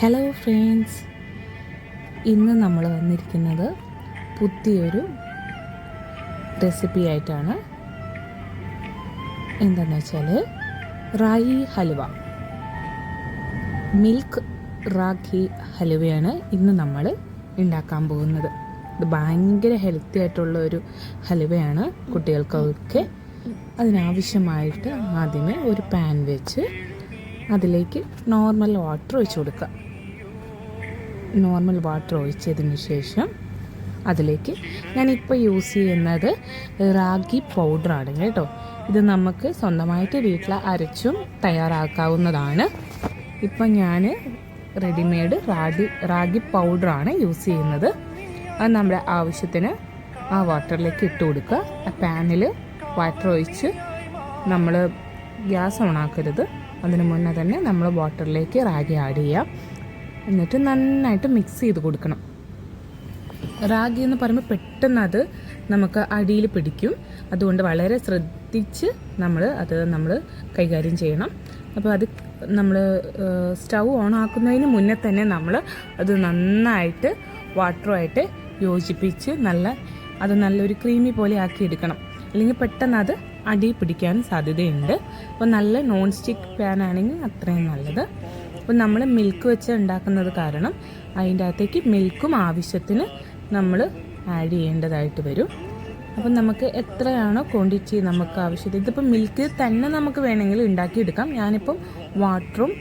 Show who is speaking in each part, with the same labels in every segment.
Speaker 1: Hello friends, ഇന്ന് നമ്മൾ വന്നിരിക്കുന്നത് പുതിയൊരു റെസിപ്പി ആയിട്ടാണ്. എന്താണെന്ന് വെച്ചാൽ റാഗി ഹലുവ, മിൽക്ക് റാഗി ഹലുവയാണ് ഇന്ന് നമ്മൾ ഉണ്ടാക്കാൻ പോകുന്നത്. ഇത് ഭയങ്കര ഹെൽത്തി ആയിട്ടുള്ള ഒരു ഹലുവയാണ് കുട്ടികൾക്കൊക്കെ. അതിനാവശ്യമായിട്ട് ആദ്യമേ ഒരു പാൻ വെച്ച് അതിലേക്ക് നോർമൽ വാട്ടർ ഒഴിച്ച് കൊടുക്കുക. നോർമൽ വാട്ടർ ഒഴിച്ചതിന് ശേഷം അതിലേക്ക് ഞാനിപ്പോൾ യൂസ് ചെയ്യുന്നത് റാഗി പൗഡറാണ് കേട്ടോ. ഇത് നമുക്ക് സ്വന്തമായിട്ട് വീട്ടിൽ അരച്ചും തയ്യാറാക്കാവുന്നതാണ്. ഇപ്പം ഞാൻ റെഡിമെയ്ഡ് റാഗി പൗഡറാണ് യൂസ് ചെയ്യുന്നത്. അത് നമ്മുടെ ആവശ്യത്തിന് ആ വാട്ടറിലേക്ക് ഇട്ട് കൊടുക്കുക. ആ പാനിൽ വാട്ടർ ഒഴിച്ച് നമ്മൾ ഗ്യാസ് ഓണാക്കരുത്. അതിന് മുന്നേ തന്നെ നമ്മൾ വാട്ടറിലേക്ക് റാഗി ആഡ് ചെയ്യാം. എന്നിട്ട് നന്നായിട്ട് മിക്സ് ചെയ്ത് കൊടുക്കണം. റാഗി എന്ന് പറയുമ്പോൾ പെട്ടെന്ന് അത് നമുക്ക് അടിയിൽ പിടിക്കും. അതുകൊണ്ട് വളരെ ശ്രദ്ധിച്ച് നമ്മൾ കൈകാര്യം ചെയ്യണം. അപ്പോൾ അത് നമ്മൾ സ്റ്റൗ ഓൺ ആക്കുന്നതിന് മുന്നേ തന്നെ നമ്മൾ അത് നന്നായിട്ട് വാട്ടറുമായിട്ട് യോജിപ്പിച്ച് നല്ലൊരു ക്രീമി പോലെ ആക്കി എടുക്കണം. അല്ലെങ്കിൽ പെട്ടെന്ന് അത് അടി പിടിക്കാൻ സാധ്യതയുണ്ട്. അപ്പോൾ നല്ല നോൺ സ്റ്റിക്ക് പാൻ ആണെങ്കിൽ അത്രയും നല്ലത്. അപ്പോൾ നമ്മൾ മിൽക്ക് വെച്ച് ഉണ്ടാക്കുന്നത് കാരണം അതിൻ്റെ അകത്തേക്ക് മിൽക്കും ആവശ്യത്തിന് നമ്മൾ ആഡ് ചെയ്യേണ്ടതായിട്ട് വരും. അപ്പം നമുക്ക് എത്രയാണോ ക്വാണ്ടിറ്റി നമുക്ക് ആവശ്യത്തിൽ, ഇതിപ്പോൾ മിൽക്ക് തന്നെ നമുക്ക് വേണമെങ്കിൽ ഉണ്ടാക്കിയെടുക്കാം. ഞാനിപ്പം വാട്ടറും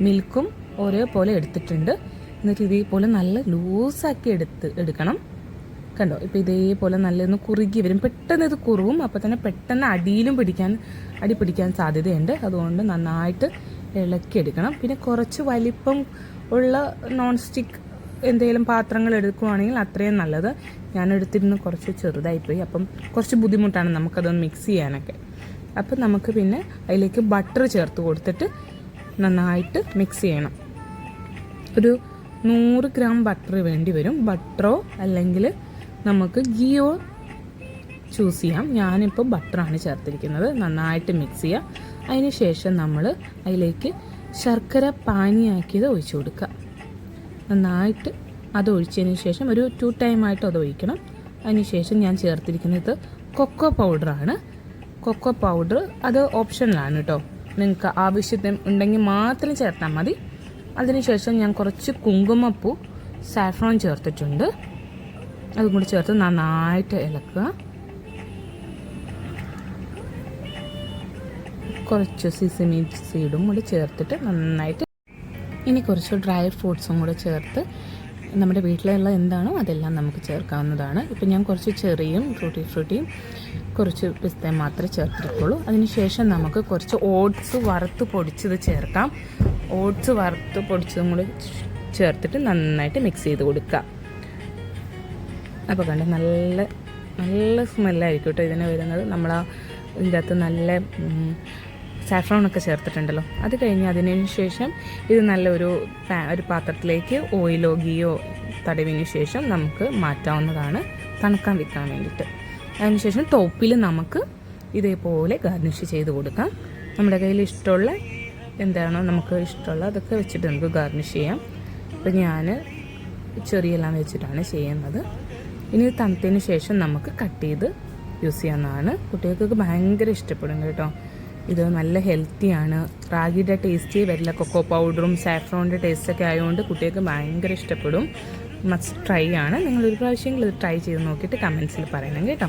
Speaker 1: മിൽക്കും ഒരേപോലെ എടുത്തിട്ടുണ്ട്. എന്നിട്ട് ഇതേപോലെ നല്ല ലൂസാക്കി എടുക്കണം. കണ്ടോ, ഇപ്പോൾ ഇതേപോലെ നല്ലൊന്ന് കുറുകി വരും. പെട്ടെന്ന് ഇത് കുറുവും. അപ്പോൾ തന്നെ പെട്ടെന്ന് അടി പിടിക്കാൻ സാധ്യതയുണ്ട്. അതുകൊണ്ട് നന്നായിട്ട് ഇളക്കിയെടുക്കണം. പിന്നെ കുറച്ച് വലിപ്പം ഉള്ള നോൺ സ്റ്റിക്ക് എന്തെങ്കിലും പാത്രങ്ങൾ എടുക്കുകയാണെങ്കിൽ അത്രയും നല്ലത്. ഞാൻ എടുത്തിരുന്ന് കുറച്ച് ചെറുതായിപ്പോയി. അപ്പം കുറച്ച് ബുദ്ധിമുട്ടാണ് നമുക്കതൊന്ന് മിക്സ് ചെയ്യാനൊക്കെ. അപ്പം നമുക്ക് പിന്നെ അതിലേക്ക് ബട്ടർ ചേർത്ത് കൊടുത്തിട്ട് നന്നായിട്ട് മിക്സ് ചെയ്യണം. ഒരു 100 ഗ്രാം ബട്ടർ വേണ്ടി വരും. ബട്ടറോ അല്ലെങ്കിൽ നമുക്ക് ഗീയോ ചൂസ് ചെയ്യാം. ഞാനിപ്പോൾ ബട്ടറാണ് ചേർത്തിരിക്കുന്നത്. നന്നായിട്ട് മിക്സ് ചെയ്യാം. അതിന് ശേഷം നമ്മൾ അതിലേക്ക് ശർക്കര പാനിയാക്കിയത് ഒഴിച്ചു കൊടുക്കുക. നന്നായിട്ട് അത് ഒഴിച്ചതിന് ശേഷം ഒരു 2 ടൈമായിട്ട് അത് ഒഴിക്കണം. അതിന് ശേഷം ഞാൻ ചേർത്തിരിക്കുന്നത് കൊക്കോ പൗഡറാണ്. കൊക്കോ പൗഡർ അത് ഓപ്ഷണലാണ് കേട്ടോ. നിങ്ങൾക്ക് ആവശ്യത്തിന് ഉണ്ടെങ്കിൽ മാത്രം ചേർത്താൽ മതി. അതിനുശേഷം ഞാൻ കുറച്ച് കുങ്കുമപ്പൂ, സാഫ്രോൺ ചേർത്തിട്ടുണ്ട്. അതും കൂടി ചേർത്ത് നന്നായിട്ട് ഇളക്കുക. കുറച്ച് സിസമി സീഡും കൂടി ചേർത്തിട്ട് നന്നായിട്ട്, ഇനി കുറച്ച് ഡ്രൈ ഫ്രൂട്ട്സും കൂടെ ചേർത്ത് നമ്മുടെ വീട്ടിലുള്ള എന്താണോ അതെല്ലാം നമുക്ക് ചേർക്കാവുന്നതാണ്. ഇപ്പം ഞാൻ കുറച്ച് ചെറിയും ഫ്രൂട്ടിയും കുറച്ച് പിസ്തയും മാത്രമേ ചേർത്തിട്ടുള്ളൂ. അതിനുശേഷം നമുക്ക് കുറച്ച് ഓട്സ് വറുത്ത് പൊടിച്ചത് ചേർക്കാം. ഓട്സ് വറുത്ത് പൊടിച്ചതും കൂടി ചേർത്തിട്ട് നന്നായിട്ട് മിക്സ് ചെയ്ത് കൊടുക്കുക. അപ്പോൾ കണ്ട് നല്ല സ്മെല്ലായിരിക്കും കേട്ടോ ഇതിന് വരുന്നത്. നമ്മൾ ഇതിൻ്റെ അകത്ത് നല്ല സാഫ്രോണൊക്കെ ചേർത്തിട്ടുണ്ടല്ലോ. അത് കഴിഞ്ഞ് അതിന് ശേഷം ഇത് നല്ലൊരു പാത്രത്തിലേക്ക് ഓയിലോ ഗീയോ തടവിന് ശേഷം നമുക്ക് മാറ്റാവുന്നതാണ്, തണുക്കാൻ വെക്കാൻ വേണ്ടിയിട്ട്. അതിനുശേഷം ടോപ്പിൽ നമുക്ക് ഇതേപോലെ ഗാർണിഷ് ചെയ്ത് കൊടുക്കാം. നമ്മുടെ കയ്യിൽ ഇഷ്ടമുള്ള എന്താണോ നമുക്ക് ഇഷ്ടമുള്ള അതൊക്കെ വെച്ചിട്ട് നമുക്ക് ഗാർണിഷ് ചെയ്യാം. അപ്പോൾ ഞാൻ ചെറിയെല്ലാം വെച്ചിട്ടാണ് ചെയ്യുന്നത്. ഇനി തണുത്തതിന് ശേഷം നമുക്ക് കട്ട് ചെയ്ത് യൂസ് ചെയ്യാവുന്നതാണ്. കുട്ടികൾക്ക് ഭയങ്കര ഇഷ്ടപ്പെടും കേട്ടോ. ഇത് നല്ല ഹെൽത്തിയാണ്. റാഗിയുടെ ടേസ്റ്റ് വരില്ല. കൊക്കോ പൗഡറും സാഫ്രോണിൻ്റെ ടേസ്റ്റൊക്കെ ആയതുകൊണ്ട് കുട്ടികൾക്ക് ഭയങ്കര ഇഷ്ടപ്പെടും. മസ്റ്റ് ട്രൈ ആണ്. നിങ്ങൾ ഒരു പ്രാവശ്യമെങ്കിലും ഇത് ട്രൈ ചെയ്ത് നോക്കിയിട്ട് കമൻസിൽ പറയണം കേട്ടോ.